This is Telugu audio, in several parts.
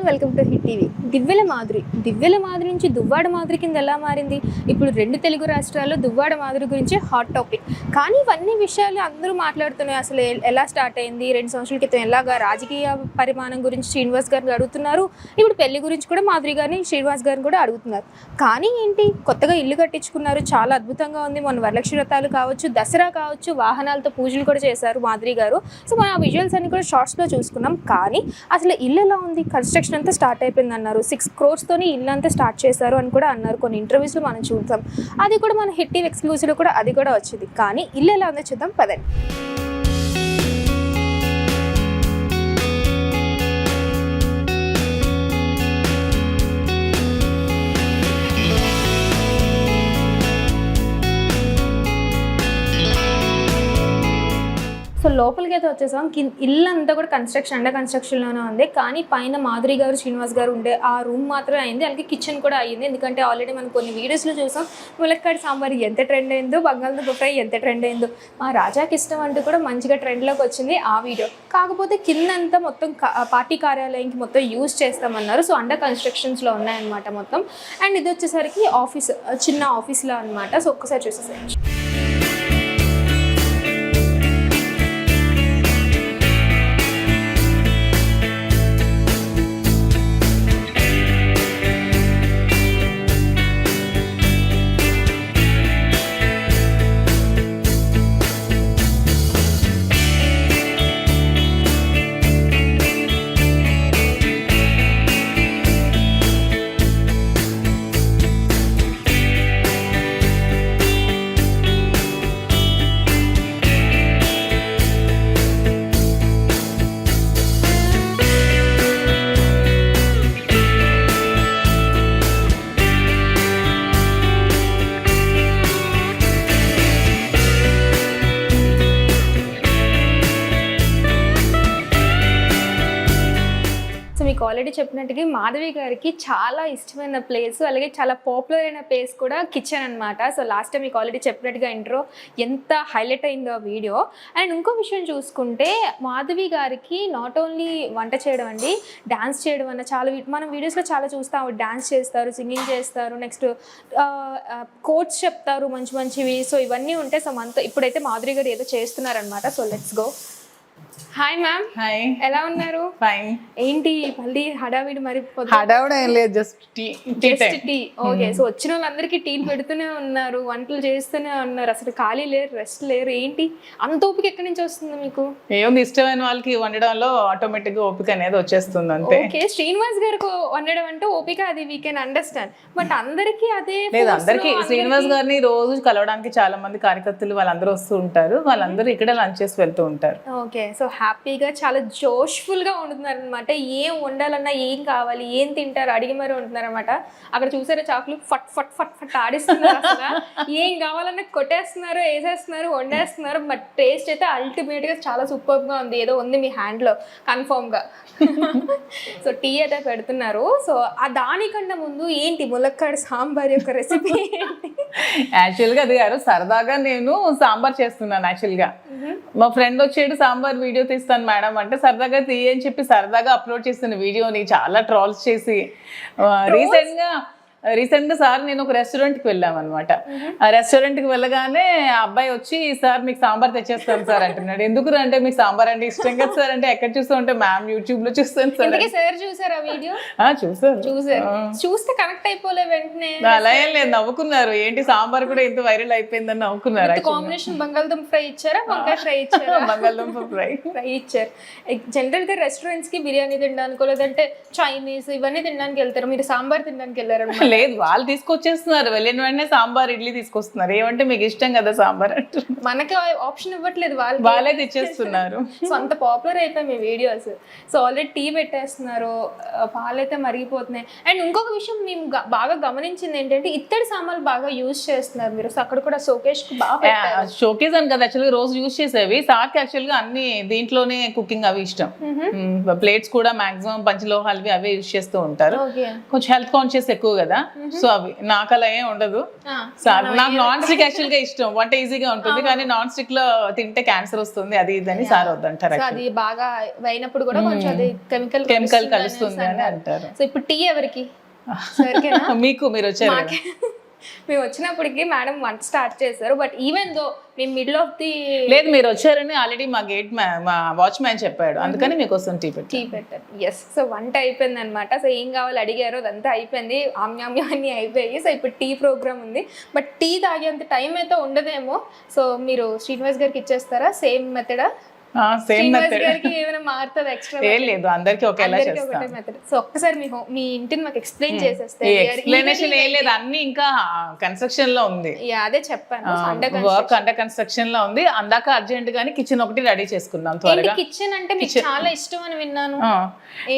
Welcome to Hit TV. Divvala Madhuri నుంచి దువ్వాడ మాధురి కింద ఎలా మారింది? ఇప్పుడు 2 తెలుగు రాష్ట్రాల్లో దువ్వాడ మాధురి గురించి హాట్ టాపిక్. కానీ ఇవన్నీ విషయాలు అందరూ మాట్లాడుతున్నాయి. అసలు ఎలా స్టార్ట్ అయింది, 2 సంవత్సరాల క్రితం ఎలాగా రాజకీయ పరిమాణం గురించి శ్రీనివాస్ గారిని అడుగుతున్నారు. ఇప్పుడు పెళ్లి గురించి కూడా మాధురి గారిని శ్రీనివాస్ గారిని కూడా అడుగుతున్నారు. కానీ ఏంటి, కొత్తగా ఇల్లు కట్టించుకున్నారు, చాలా అద్భుతంగా ఉంది. మొన్న వరలక్ష్మి వ్రతాలు కావచ్చు, దసరా కావచ్చు, వాహనాలతో పూజలు కూడా చేశారు మాధురి గారు. సో మనం ఆ విజువల్స్ అన్ని కూడా షార్ట్స్లో చూసుకున్నాం. కానీ అసలు ఇల్లు ఎలా ఉంది, కన్స్ట్రక్షన్ అంతా స్టార్ట్ అయిపోయింది అన్నారు. 6 crores తోని ఇల్లు అంతా స్టార్ట్ చేశారు అని కూడా అన్నారు. కొన్ని ఇంటర్వ్యూస్లో మనం చూద్దాం. అది కూడా మన హిట్ టీవీ ఎక్స్క్లూజివ్లో కూడా అది కూడా వచ్చింది. కానీ ఇల్లు ఎలా ఉందో చూద్దాం పదండి. సో లోపలికి అయితే వచ్చేసాం. ఇల్లు అంతా కూడా అండర్ కన్స్ట్రక్షన్లోనే ఉంది. కానీ పైన మాధురి గారు శ్రీనివాస్ గారు ఉండే ఆ రూమ్ మాత్రమే అయింది. అలాగే కిచెన్ కూడా అయ్యింది. ఎందుకంటే ఆల్రెడీ మనం కొన్ని వీడియోస్లో చూసాం, ములక్కాడ సాంబార్ ఎంత ట్రెండ్ అయిందో, బంగాళదుంప ఫ్రై ఎంత ట్రెండ్ అయిందో, మా రాజాకి ఇష్టం అంటూ కూడా మంచిగా ట్రెండ్లోకి వచ్చింది ఆ వీడియో. కాకపోతే కిందంతా మొత్తం పార్టీ కార్యాలయంకి మొత్తం యూజ్ చేస్తామన్నారు. సో అండర్ కన్స్ట్రక్షన్స్లో ఉన్నాయన్నమాట మొత్తం. అండ్ ఇది వచ్చేసరికి ఆఫీస్, చిన్న ఆఫీస్లో అనమాట. సో ఒక్కసారి చూసేసరికి మీకు ఆల్రెడీ చెప్పినట్టుగా మాధవి గారికి చాలా ఇష్టమైన ప్లేస్, అలాగే చాలా పాపులర్ అయిన ప్లేస్ కూడా కిచెన్ అనమాట. సో లాస్ట్ టైం మీకు ఆల్రెడీ చెప్పినట్టుగా ఇంట్రో ఎంత హైలైట్ అయిందో ఆ వీడియో. అండ్ ఇంకో విషయం చూసుకుంటే మాధవి గారికి నాట్ ఓన్లీ వంట చేయడం అండి, డ్యాన్స్ చేయడం అన్న చాలా మనం వీడియోస్లో చాలా చూస్తాం. డ్యాన్స్ చేస్తారు, సింగింగ్ చేస్తారు, నెక్స్ట్ కోట్స్ చెప్తారు మంచి మంచివి. సో ఇవన్నీ ఉంటే సో మనతో ఇప్పుడైతే మాధురి గారు ఏదో చేస్తున్నారనమాట. So let's go. Hi ma'am. Hi, ఎలా ఉన్నారు? ఫైన్. ఏంటి మళ్ళీ హడావిడి? మరి హడావిడి ఏం లేదు, జస్ట్ టీ. ఓకే. సో వచ్చిన వాళ్ళందరికీ టీలు పెడుతూనే ఉన్నారు, వంటలు చేస్తూనే ఉన్నారు, అసలు ఖాళీ లేరు, రెస్ట్ లేరు. ఏంటి అంత ఓపిక ఎక్కడి నుంచి వస్తుంది మీకు? ఏముంది, ఇష్టమైన వాళ్ళకి వండడంలో ఆటోమేటిక్ గా ఓపిక అనేది వచ్చేస్తుంది అంతే. ఓకే, శ్రీనివాస్ గారికి వండడం అంటే ఓపిక, అది వీ కెన్ అండర్స్టాండ్. బట్ అందరికీ అదే లేదు. అందరికి శ్రీనివాస్ గారిని రోజు కలవడానికి చాలా మంది కార్యకర్తలు వాళ్ళందరూ వస్తూ ఉంటారు. వాళ్ళందరూ ఇక్కడ లంచ్ చేసి వెళ్తూ ఉంటారు. ఓకే. సో హ్యాపీగా చాలా జోష్ఫుల్గా వండుతున్నారు అనమాట. ఏం వండాలన్నా, ఏం కావాలి, ఏం తింటారు అడిగి మరీ వండుతున్నారు అనమాట. అక్కడ చూసారా చాకులు ఫట్ ఫట్ ఫట్ ఫట్ ఆడిస్తున్నారు. అసలు ఏం కావాలన్నా కొట్టేస్తున్నారు, వేసేస్తున్నారు, వండేస్తున్నారు. బట్ టేస్ట్ అయితే అల్టిమేట్గా చాలా సూపర్గా ఉంది. ఏదో ఉంది మీ హ్యాండ్లో కన్ఫర్మ్గా. సో టీ అయితే పెడుతున్నారు. సో ఆ దానికన్నా ముందు ఏంటి ములక్కాడ సాంబార్ యొక్క రెసిపీ ఏంటి? యాక్చువల్గా అది గారు సరదాగా నేను సాంబార్ చేస్తున్నాను. యాక్చువల్గా మా ఫ్రెండ్ వచ్చేడు సాంబార్ వీడియో తీస్తాను మేడం అంటే, సరదాగా తీయని చెప్పి సరదాగా అప్లోడ్ చేస్తున్న వీడియోని చాలా ట్రోల్స్ చేసి రీసెంట్ గా సార్ నేను ఒక రెస్టారెంట్కి వెళ్ళాం అనమాట. ఆ రెస్టారెంట్కి వెళ్ళగానే ఆ అబ్బాయి వచ్చి, సార్ మీకు సాంబార్ తెచ్చేస్తాను సార్ అంటున్నాడు. ఎందుకు అంటే మీకు సాంబార్ అంటే ఇష్టం కదా సార్ అంటే, ఎక్కడ చూస్తూ ఉంటే మ్యామ్ యూట్యూబ్ లో చూస్తాను సార్. సార్ చూసారా వీడియో? చూస్తే కనెక్ట్ అయిపోలే వెంటనే? అలా ఏం లేదు, నవ్వుకున్నారు. ఏంటి సాంబార్ కూడా ఎంత వైరల్ అయిపోయిందని నవ్వుకున్నారు. కాంబినేషన్ బంగాళదుంప ఫ్రై ఇచ్చారా, వంకాయ ఫ్రై ఇచ్చారా? బంగాళదుంప ఫ్రై ఇచ్చారు. జనరల్ గా రెస్టారెంట్స్ కి బిర్యానీ తినడానికి లేదంటే చైనీస్ ఇవన్నీ తినడానికి వెళ్తారు, మీరు సాంబార్ తినడానికి వెళ్ళారు? లేదు, వాళ్ళు తీసుకొచ్చేస్తున్నారు. వెళ్ళిన వెంటనే సాంబార్ ఇడ్లీ తీసుకొస్తున్నారు. ఏమంటే మీకు ఇష్టం కదా సాంబార్ అంటారు. మనకి ఆప్షన్ ఇవ్వట్లేదు, వాళ్ళే తెచ్చేస్తున్నారు. సో అంత పాపులర్ అయిపోయి మీ వీడియోస్. సో ఆల్రెడీ టీ పెట్టేస్తున్నారు, పాలైతే మరిగిపోతున్నాయి. అండ్ ఇంకొక విషయం మేము బాగా గమనించింది ఏంటంటే, ఇత్తడి సామాన్లు బాగా యూజ్ చేస్తున్నారు మీరు. సో అక్కడ కూడా షోకేస్ షోకేస్ అని కదా యాక్చువల్గా రోజు యూజ్ చేసేవి. సార్కి యాక్చువల్గా అన్ని దీంట్లోనే కుకింగ్ అవి ఇష్టం. ప్లేట్స్ కూడా మాక్సిమం పంచలోహాలవి అవే యూజ్ చేస్తూ ఉంటారు. కొంచెం హెల్త్ కాన్షియస్ ఎక్కువ కదా, సో అవి నాకు అలా ఏం ఉండదు. నాకు నాన్ స్టిక్ యాక్చువల్ గా ఇష్టం, వంట ఈజీగా ఉంటుంది కానీ నాన్ స్టిక్ లో తింటే క్యాన్సర్ వస్తుంది అది ఇదని సార్ వద్దంటారు. అది బాగా అయినప్పుడు కూడా కొంచెం అది కెమికల్ కలుస్తుంది అని అంటారు. సో ఇప్పుడు టీ ఎవరికి? మీకు, మీరు వచ్చారు. మేము వచ్చినప్పటికి మేడం వంట స్టార్ట్ చేశారు. బట్ ఈవెన్ దో మేము మిడిల్ ఆఫ్ ది లేదు మీరు వచ్చారని ఆల్రెడీ మా గేట్ మా వాచ్మ్యాన్ చెప్పాడు, అందుకని మీకోసం టీ పెట్టారు. ఎస్, సో వంట అయిపోయింది అనమాట. సో ఏం కావాలి అడిగారు, అదంతా అయిపోయింది, ఆమ్యామ్యం అన్నీ అయిపోయాయి. సో ఇప్పుడు టీ ప్రోగ్రామ్ ఉంది. బట్ టీ తాగేంత టైం అయితే ఉండదేమో. సో మీరు శ్రీనివాస్ గారికి ఇచ్చేస్తారా సేమ్ మెథడా? సేమ్ మెథడ్ ఏమైనా మారుతుంది ఎక్స్ట్రా? ఏం లేదు, అందరికి ఒకేలా చేస్తాం. సో ఒక్కసారి మీ ఇంటిని మాకు ఎక్స్ప్లెయిన్ చేసేస్తే. ఎక్స్ప్లెనేషన్ ఏం లేదు, అన్ని ఇంకా కన్స్ట్రక్షన్ లో ఉంది. అదే చెప్పాను, వర్క్ అండర్ కన్స్ట్రక్షన్ లో ఉంది. అందాక అర్జెంట్ గానీ కిచెన్ ఒకటి రెడీ చేసుకున్నాం త్వరగా. కిచెన్ అంటే మీకు చాలా ఇష్టం అని విన్నాను.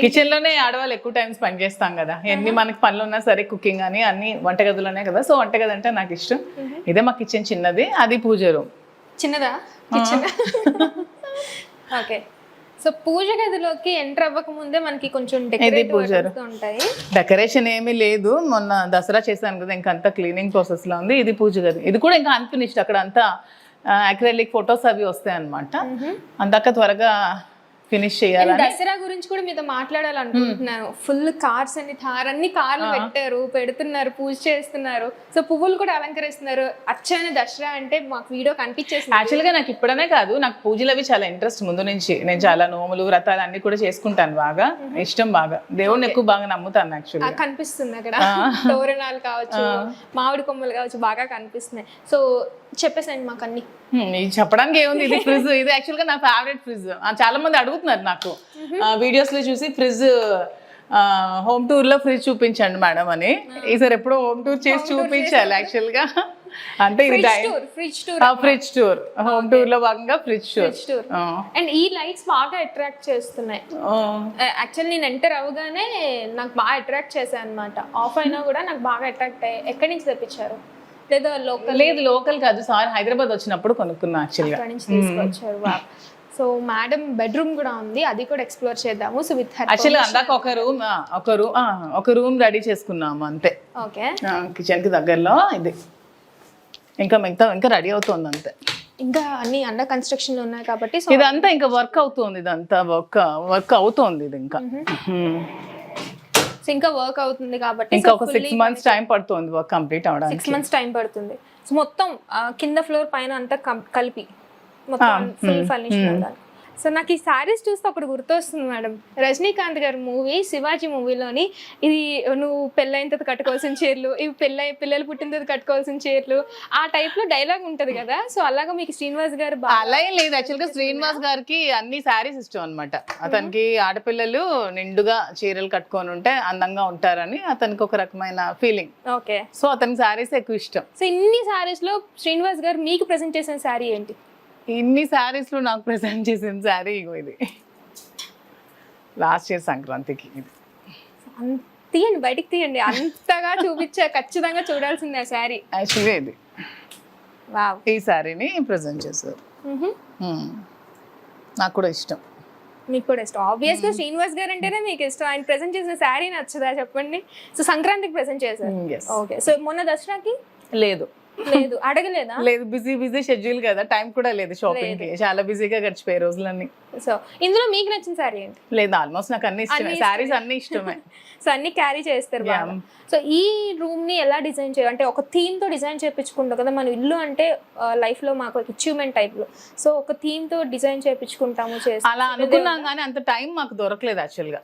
కిచెన్ లోనే ఆడవాళ్ళు ఎక్కువ టైం స్పెండ్ చేస్తాం కదా, ఎన్ని మనకి పనులు ఉన్నా సరే కుకింగ్ అని అన్ని వంటగదిలోనే కదా. సో వంటగది అంటే నాకు ఇష్టం. ఇదే మా కిచెన్ చిన్నది, అది పూజ రూమ్. చిన్నదా కిచెన్? ఓకే. సో పూజ గదిలోకి ఎంటర్ అవ్వక ముందే మనకి కొంచెం ఉంటాయి. డెకరేషన్ ఏమీ లేదు, మొన్న దసరా చేశాను కదా, ఇంకంతా క్లీనింగ్ ప్రాసెస్ లో ఉంది. ఇది పూజ గది, ఇది కూడా ఇంకా అన్ఫినిష్డ్. అక్కడ అంతా అక్రిలిక్ ఫొటోస్ అవి వస్తాయి అనమాట, అందాక త్వరగా ఫినిష్ చేయాలి. దసరా గురించి కూడా మీతో మాట్లాడాలనుకుంటున్నాను. ఫుల్ కార్స్ అన్ని అన్ని కార్లు పెడుతున్నారు, పూజ చేస్తున్నారు. సో పువ్వులు కూడా అలంకరిస్తున్నారు. అచ్చైన దసరా అంటే మాకు వీడియో కనిపించేసి. యాక్చువల్ గా నాకు ఇప్పుడనే కాదు, నాకు పూజలు అవి చాలా ఇంట్రెస్ట్ ముందు నుంచి. నేను చాలా నోములు వ్రతాలు అన్ని కూడా చేసుకుంటాను, బాగా ఇష్టం, బాగా దేవుడిని ఎక్కువ బాగా నమ్ముతాను. యాక్చువల్గా కనిపిస్తుంది అక్కడ తోరణాలు కావచ్చు, మామిడి కొమ్మలు కావచ్చు, బాగా కనిపిస్తున్నాయి. సో చెప్పేసండి మాకు అన్ని. చెప్పడానికి ఏముంది, ఇది ఫ్రిడ్జ్. ఇది యాక్చువల్ గా నా ఫేవరెట్ ఫ్రిడ్జ్. చాలా మంది అడుగుతున్నారు నాకు వీడియోస్ లో చూసి, ఫ్రిడ్జ్ హోమ్ టూర్ లో ఫ్రిడ్జ్ చూపించండి మేడం అని. ఈసారి ఎప్పుడో హోమ్ టూర్ చేసి చూపించాలి యాక్చువల్ గా. అంటే ఇది ఫ్రిడ్జ్ టూర్, హోమ్ టూర్ లో భాగంగా ఫ్రిడ్జ్ టూర్. అండ్ ఈ లైట్స్ బాగా అట్రాక్ట్ చేస్తున్నాయి. యాక్చువల్ నేను ఎంటర్ అవగానే నాకు బాగా అట్రాక్ట్ చేశాను అనమాట. ఆఫ్ అయినా కూడా నాకు బాగా అట్రాక్ట్ అయ్యాయి. ఎక్కడి నుంచి తెప్పించారు? లేదా లోకల్? లేదు లోకల్ కాదు సార్, హైదరాబాద్ వచ్చినప్పుడు కొనుక్కున్నా యాక్చువల్గా. అక్కడి నుంచి తీసుకొచ్చారు. సో మేడం బెడ్రూమ్ కూడా ఉంది, అది కూడా ఎక్స్ప్లోర్ చేద్దాము. సో విత్ యాక్చువల్లీ అందాక ఒక రూమ్ రెడీ చేసుకున్నాము అంతే. ఓకే, కిచెన్ కి దగ్గరలో ఇది. ఇంకా మిగతా ఇంకా రెడీ అవుతుంది అంతే. ఇంకా అన్ని అండర్ కన్స్ట్రక్షన్ లో ఉన్నాయి కాబట్టి ఇదంతా ఇంకా వర్క్ అవుతుంది. ఇదంతా వర్క్ అవుతుంది. ఇది ఇంకా వర్క్ అవుతుంది కాబట్టి ఇంకా ఒక 6 months టైం పడుతుంది వర్క్ కంప్లీట్ అవడానికి. 6 months టైం పడుతుంది. సో మొత్తం కింద ఫ్లోర్ పైన అంతా కలిపి మొత్తం ఫుల్ ఫర్నిష్ ఉండాలి. సో నాకు ఈ శారీస్ చూస్తే ఒకటి గుర్తొస్తుంది మేడం, రజనీకాంత్ గారి మూవీ శివాజీ మూవీలోని, ఇది నువ్వు పెళ్ళైన తర్వాత కట్టుకోవాల్సిన చీరలు, ఇవి పిల్లలు పుట్టిన తర్వాత కట్టుకోవాల్సిన చీరలు, ఆ టైప్ లో డైలాగ్ ఉంటది కదా. సో అలాగా మీకు శ్రీనివాస్ గారు అలా ఏం లేదు. యాక్చువల్ గా శ్రీనివాస్ గారికి అన్ని శారీస్ ఇష్టం అనమాట. అతనికి ఆడపిల్లలు నిండుగా చీరలు కట్టుకొని ఉంటే అందంగా ఉంటారని అతనికి ఒక రకమైన ఫీలింగ్. ఓకే, సో అతనికి శారీస్ ఎక్కువ ఇష్టం. సో ఇన్ని శారీస్ లో శ్రీనివాస్ గారు మీకు ప్రెజెంట్ చేసిన శారీ ఏంటి? ఇన్ని శారీస్ లో నాకు ప్రెజెంట్ చేసిన శారీ ఇది లాస్ట్ ఇయర్ సంక్రాంతికి. తీయండి, బయటికి తీయండి, అంతగా చూపించా, ఖచ్చితంగా చూడాల్సిందే ఆ శారీ. యాక్చువల్గా ఇది ఈ శారీని ప్రెజెంట్ చేశారు. నాకు కూడా ఇష్టం. మీకు కూడా ఇష్టం. ఆబ్వియస్ గా శ్రీనివాస్ గారు అంటేనే మీకు ఇష్టం. ఆయన ప్రెజెంట్ చేసిన శారీ నచ్చదా చెప్పండి? సో సంక్రాంతికి ప్రెజెంట్ చేశారు. ఓకే, సో మొన్న దసరాకి లేదు అడగలేదా? లేదు, బిజీ షెడ్యూల్ కదా, టైం కూడా లేదు షాపింగ్ కి. చాలా బిజీగా గడిచిపోయే రోజులన్నీ. సో ఇందులో మీకు నచ్చిన శారీ ఏంటి? లేదు, ఆల్మోస్ట్ నాకు అన్ని ఇష్టమే, శారీస్ అన్ని ఇష్టమే. సో అన్ని క్యారీ చేస్తారు. సో ఈ రూమ్ ని ఎలా డిజైన్ చేయాలి అంటే ఒక థీమ్ తో డిజైన్ చేయించుకుంటాం కదా మన ఇల్లు అంటే లైఫ్ లో మాకు అచీవ్మెంట్ టైప్ లో. సో ఒక థీమ్ తో డిజైన్ చేయించుకుంటాము. అలా అనుకున్నాం కానీ అంత టైం మాకు దొరకలేదు యాక్చువల్ గా.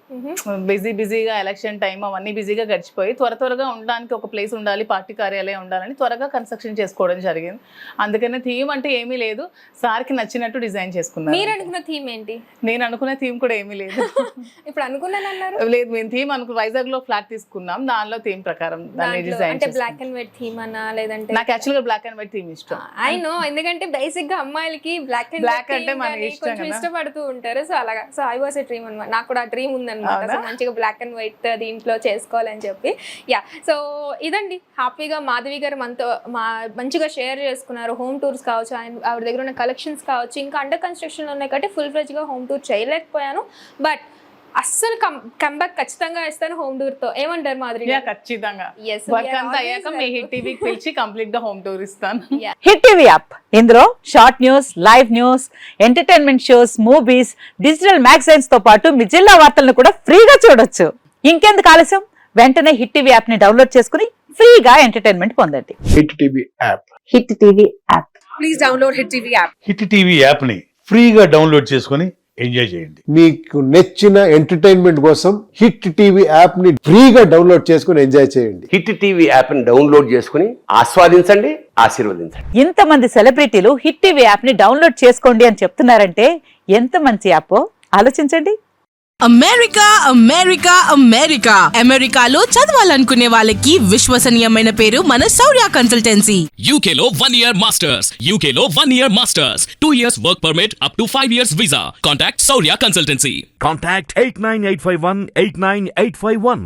బిజీగా ఎలక్షన్ టైం అవన్నీ బిజీగా గడిచిపోయి త్వరగా ఉండడానికి ఒక ప్లేస్ ఉండాలి, పార్టీ కార్యాలయం ఉండాలని త్వరగా కన్స్ట్రక్షన్ చేసుకోవడం జరిగింది. అందుకనే థీమ్ అంటే ఏమీ లేదు, సార్కి నచ్చినట్టు డిజైన్ చేసుకున్నాను. మీరు అనుకున్న థీమ్ ఏంటి? నేను అనుకున్న థీమ్ కూడా ఏమీ లేదు. ఇప్పుడు అనుకున్నాను లేదు, మేము థీమ్ వైజాగ్ లో ఫ్లాట్ తీసుకున్నాం, దానిలో థీమ్ ప్రకారం దాన్ని డిజైన్. అంటే బ్లాక్ అండ్ వైట్ థీమ్ అన్నా లేదంటే? నాకు యాక్చువల్ గా బ్లాక్ అండ్ వైట్ థీమ్ ఇష్టం. ఐ నో, ఎందుకంటే బేసిక్ గా అమ్మాయిలకి బ్లాక్ అంటే మనకి ఇష్టపడుతూ ఉంటారు. సో అలాగా, so I was a dream అన్నమాట. నాకు కూడా డ్రీమ్ ఉందన్నమాట, సో మంచిగా బ్లాక్ అండ్ వైట్ దీంట్లో చేసుకోవాలని చెప్పి. యా, సో ఇదండి హ్యాపీగా మాధవి గారు మనతో మంచిగా షేర్ చేసుకున్నారు. హోమ్ టూర్స్ కావచ్చు, ఆవిడ దగ్గర ఉన్న కలెక్షన్స్ కావచ్చు, ఇంకా అండర్ కన్స్ట్రక్షన్ ఉన్నాయి కాబట్టి ఫుల్ ఫ్లెడ్జ్ గా హోమ్ టూర్ చేయలేకపోయాను. బట్ అస్సలు కంబ్యాక్ ఖచ్చితంగా ఇస్తాను హోమ్ టూర్ తో. ఏమంటారు మాధురి? యా ఖచ్చితంగా. Yes, we వర్క్ are అంతా always అయ్యాక మీ హిట్ టీవీకి పిలిచి కంప్లీట్ గా హోమ్ టూర్ ఇస్తాను. హిట్ టీవీ యాప్, ఇందులో short news, live news, entertainment shows, movies, digital magazines తో పాటు మీ జిల్లా వార్తలను కూడా ఫ్రీగా చూడొచ్చు. ఇంకెందుకు ఆలస్యం, వెంటనే హిట్ టీవీ యాప్ ని డౌన్లోడ్ చేసుకుని ఫ్రీగా ఎంటర్టైన్మెంట్ పొందండి. Hit TV app. Hit TV app. Please download Hit TV app. Hit TV యాప్ని ఫ్రీగా డౌన్లోడ్ చేసుకొని ఎంజాయ్ చేయండి. మీకు నచ్చిన ఎంటర్టైన్మెంట్ కోసం హిట్ టీవీ యాప్ ని ఫ్రీగా డౌన్లోడ్ చేసుకుని ఎంజాయ్ చేయండి. హిట్ టీవీ యాప్ని డౌన్లోడ్ చేసుకుని ఆస్వాదించండి, ఆశీర్వదించండి. ఇంతమంది సెలబ్రిటీలు హిట్ టీవీ యాప్ ని డౌన్లోడ్ చేసుకోండి అని చెప్తున్నారంటే ఎంత మంచి యాప్ ఆలోచించండి. అమెరికా అమెరికా అమెరికా అమెరికాలో చదవాలనుకునే వాళ్ళకి విశ్వసనీయమైన పేరు మన శౌర్య consultancy. UK Law 1 Year Masters. UK Law 1 Year Masters. 2 years work permit up to 5 years visa. Contact Saurya Consultancy. Contact 89851 89851.